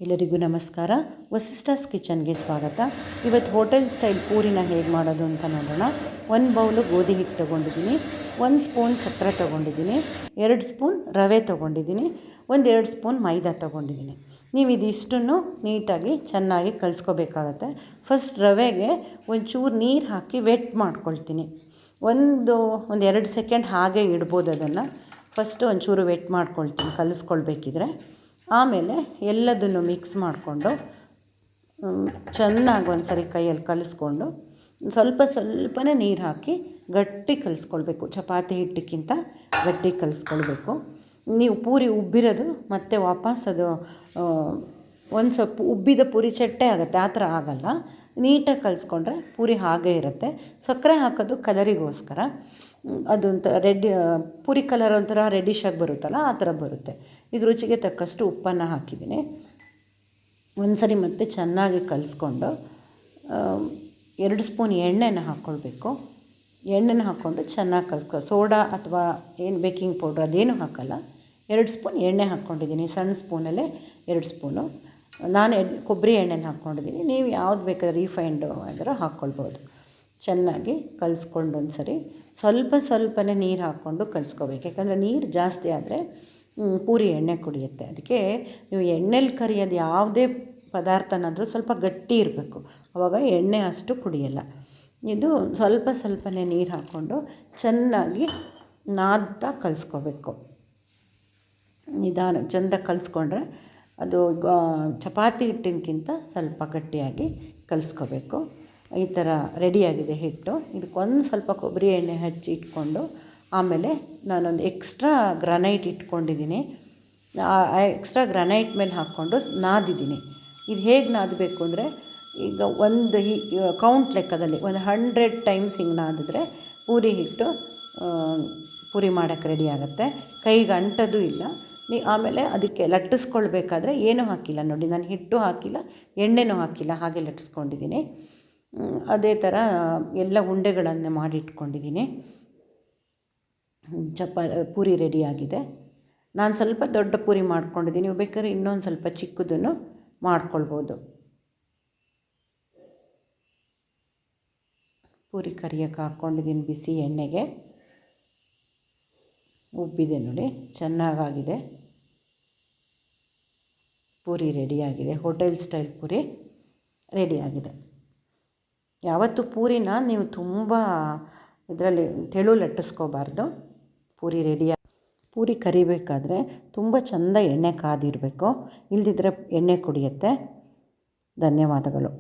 ಎಲ್ಲರಿಗೂ ನಮಸ್ಕಾರ. ವಸಿಷ್ಠಾಸ್ ಕಿಚನ್ಗೆ ಸ್ವಾಗತ. ಇವತ್ತು ಹೋಟೆಲ್ ಸ್ಟೈಲ್ ಪೂರಿನ ಹೇಗೆ ಮಾಡೋದು ಅಂತ ನೋಡೋಣ. 1 ಬೌಲು ಗೋಧಿ ಹಿಟ್ಟು ತೊಗೊಂಡಿದ್ದೀನಿ, 1 ಸ್ಪೂನ್ ಸಕ್ಕರೆ ತೊಗೊಂಡಿದ್ದೀನಿ, 2 ಸ್ಪೂನ್ ರವೆ ತೊಗೊಂಡಿದ್ದೀನಿ, 1-2 ಸ್ಪೂನ್ ಮೈದಾ ತೊಗೊಂಡಿದ್ದೀನಿ. ನೀವು ಇದಿಷ್ಟನ್ನು ನೀಟಾಗಿ ಚೆನ್ನಾಗಿ ಕಲಿಸ್ಕೋಬೇಕಾಗತ್ತೆ. ಫಸ್ಟ್ ರವೆಗೆ ಒಂಚೂರು ನೀರು ಹಾಕಿ ವೆಟ್ ಮಾಡ್ಕೊಳ್ತೀನಿ. ಒಂದು 2 ಸೆಕೆಂಡ್ ಹಾಗೆ ಇಡ್ಬೋದು. ಅದನ್ನು ಫಸ್ಟು ಒಂಚೂರು ವೆಟ್ ಮಾಡ್ಕೊಳ್ತೀನಿ ಕಲಿಸ್ಕೊಳ್ಬೇಕಿದ್ರೆ. ಆಮೇಲೆ ಎಲ್ಲದನ್ನು ಮಿಕ್ಸ್ ಮಾಡಿಕೊಂಡು ಚೆನ್ನಾಗಿ ಒಂದು ಸರಿ ಕೈಯಲ್ಲಿ ಕಲಿಸ್ಕೊಂಡು ಸ್ವಲ್ಪನೇ ನೀರು ಹಾಕಿ ಗಟ್ಟಿ ಕಲಿಸ್ಕೊಳ್ಬೇಕು. ಚಪಾತಿ ಹಿಟ್ಟಕ್ಕಿಂತ ಗಟ್ಟಿ ಕಲಿಸ್ಕೊಳ್ಬೇಕು. ನೀವು ಪೂರಿ ಉಬ್ಬಿರೋದು ಮತ್ತು ವಾಪಸ್ ಅದು ಒಂದು ಸ್ವಲ್ಪ ಉಬ್ಬಿದ ಪೂರಿ ಚಟ್ಟೆ ಆಗುತ್ತೆ, ಆ ಥರ ಆಗೋಲ್ಲ. ನೀಟಾಗಿ ಕಲಿಸ್ಕೊಂಡ್ರೆ ಪೂರಿ ಹಾಗೇ ಇರುತ್ತೆ. ಸಕ್ಕರೆ ಹಾಕೋದು ಕಲರಿಗೋಸ್ಕರ. ಅದೊಂಥರ ಪೂರಿ ಕಲರ್ ಒಂಥರ ರೆಡ್ಡಿಶಾಗಿ ಬರುತ್ತಲ್ಲ, ಆ ಥರ ಬರುತ್ತೆ. ಈಗ ರುಚಿಗೆ ತಕ್ಕಷ್ಟು ಉಪ್ಪನ್ನು ಹಾಕಿದ್ದೀನಿ. ಒಂದು ಸರಿ ಮತ್ತೆ ಚೆನ್ನಾಗಿ ಕಲಿಸ್ಕೊಂಡು 2 ಸ್ಪೂನ್ ಎಣ್ಣೆನ ಹಾಕ್ಕೊಳ್ಬೇಕು. ಎಣ್ಣೆನ ಹಾಕ್ಕೊಂಡು ಚೆನ್ನಾಗಿ ಸೋಡಾ ಅಥವಾ ಏನು ಬೇಕಿಂಗ್ ಪೌಡ್ರ್ ಅದೇನು ಹಾಕೋಲ್ಲ. 2 ಸ್ಪೂನ್ ಎಣ್ಣೆ ಹಾಕ್ಕೊಂಡಿದ್ದೀನಿ. ಸಣ್ಣ ಸ್ಪೂನಲ್ಲೇ 2 ಸ್ಪೂನು. ನಾನು ಕೊಬ್ಬರಿ ಎಣ್ಣೆನ ಹಾಕ್ಕೊಂಡಿದ್ದೀನಿ. ನೀವು ಯಾವ್ದು ಬೇಕಾದ್ರೆ ರೀಫೈಂಡು ಆದರೂ ಹಾಕ್ಕೊಳ್ಬೋದು. ಚೆನ್ನಾಗಿ ಕಲಿಸ್ಕೊಂಡು ಒಂದು ಸರಿ ಸ್ವಲ್ಪನೇ ನೀರು ಹಾಕ್ಕೊಂಡು ಕಲಿಸ್ಕೋಬೇಕು. ಯಾಕಂದರೆ ನೀರು ಜಾಸ್ತಿ ಆದರೆ ಪೂರಿ ಎಣ್ಣೆ ಕುಡಿಯುತ್ತೆ. ಅದಕ್ಕೆ ನೀವು ಎಣ್ಣೆಲಿ ಕರಿಯೋದು ಯಾವುದೇ ಪದಾರ್ಥನಾದರೂ ಸ್ವಲ್ಪ ಗಟ್ಟಿ ಇರಬೇಕು, ಆವಾಗ ಎಣ್ಣೆ ಅಷ್ಟು ಕುಡಿಯಲ್ಲ. ಇದು ಸ್ವಲ್ಪನೇ ನೀರು ಹಾಕ್ಕೊಂಡು ಚೆನ್ನಾಗಿ ನಾದ್ತಾ ಕಲಿಸ್ಕೋಬೇಕು. ನಿಧಾನ ಚೆಂದ ಕಲಿಸ್ಕೊಂಡ್ರೆ ಅದು ಚಪಾತಿ ಹಿಟ್ಟಿನಕ್ಕಿಂತ ಸ್ವಲ್ಪ ಗಟ್ಟಿಯಾಗಿ ಕಲಿಸ್ಕೋಬೇಕು. ಈ ಥರ ರೆಡಿಯಾಗಿದೆ ಹಿಟ್ಟು. ಇದಕ್ಕೊಂದು ಸ್ವಲ್ಪ ಕೊಬ್ಬರಿ ಎಣ್ಣೆ ಹಚ್ಚಿ ಇಟ್ಕೊಂಡು ಆಮೇಲೆ ನಾನೊಂದು ಎಕ್ಸ್ಟ್ರಾ ಗ್ರಾನೈಟ್ ಇಟ್ಕೊಂಡಿದ್ದೀನಿ. ಆ ಎಕ್ಸ್ಟ್ರಾ ಗ್ರಾನೈಟ್ ಮೇಲೆ ಹಾಕ್ಕೊಂಡು ನಾದಿದ್ದೀನಿ. ಇದು ಹೇಗೆ ನಾದಬೇಕು ಅಂದರೆ, ಈಗ ಒಂದು ಕೌಂಟ್ ಲೆಕ್ಕದಲ್ಲಿ ಒಂದು 100 ಟೈಮ್ಸ್ ಹಿಂಗೆ ನಾದಿದ್ರೆ ಪೂರಿ ಹಿಟ್ಟು ಪೂರಿ ಮಾಡೋಕ್ಕೆ ರೆಡಿ ಆಗುತ್ತೆ. ಕೈಗೆ ಅಂಟೋದು ಇಲ್ಲ. ಆಮೇಲೆ ಅದಕ್ಕೆ ಲಟ್ಟಿಸ್ಕೊಳ್ಬೇಕಾದ್ರೆ ಏನೂ ಹಾಕಿಲ್ಲ ನೋಡಿ, ನಾನು ಹಿಟ್ಟು ಹಾಕಿಲ್ಲ, ಎಣ್ಣೆನೂ ಹಾಕಿಲ್ಲ, ಹಾಗೆ ಲಟ್ಟಿಸ್ಕೊಂಡಿದ್ದೀನಿ. ಅದೇ ಥರ ಎಲ್ಲ ಉಂಡೆಗಳನ್ನು ಮಾಡಿಟ್ಕೊಂಡಿದ್ದೀನಿ. ಪೂರಿ ರೆಡಿಯಾಗಿದೆ. ನಾನು ಸ್ವಲ್ಪ ದೊಡ್ಡ ಪೂರಿ ಮಾಡ್ಕೊಂಡಿದ್ದೀನಿ. ನೀವು ಬೇಕಾದ್ರೆ ಇನ್ನೊಂದು ಸ್ವಲ್ಪ ಚಿಕ್ಕದನ್ನು ಮಾಡ್ಕೊಳ್ಬೋದು. ಪೂರಿ ಕರಿಯೋಕ್ಕೆ ಹಾಕ್ಕೊಂಡಿದ್ದೀನಿ ಬಿಸಿ ಎಣ್ಣೆಗೆ. ಉಬ್ಬಿದೆ ನೋಡಿ, ಚೆನ್ನಾಗಾಗಿದೆ. ಪೂರಿ ರೆಡಿಯಾಗಿದೆ. ಹೋಟೆಲ್ ಸ್ಟೈಲ್ ಪೂರಿ ರೆಡಿಯಾಗಿದೆ. ಯಾವತ್ತೂ ಪೂರಿನ ನೀವು ತುಂಬ ಇದರಲ್ಲಿ ತೆಳು ಲಟ್ಟಿಸ್ಕೋಬಾರ್ದು. ಪೂರಿ ಕರಿಬೇಕಾದ್ರೆ ತುಂಬ ಚೆಂದ ಎಣ್ಣೆ ಕಾದಿರಬೇಕು, ಇಲ್ಲದಿದ್ದರೆ ಎಣ್ಣೆ ಕುಡಿಯುತ್ತೆ. ಧನ್ಯವಾದಗಳು.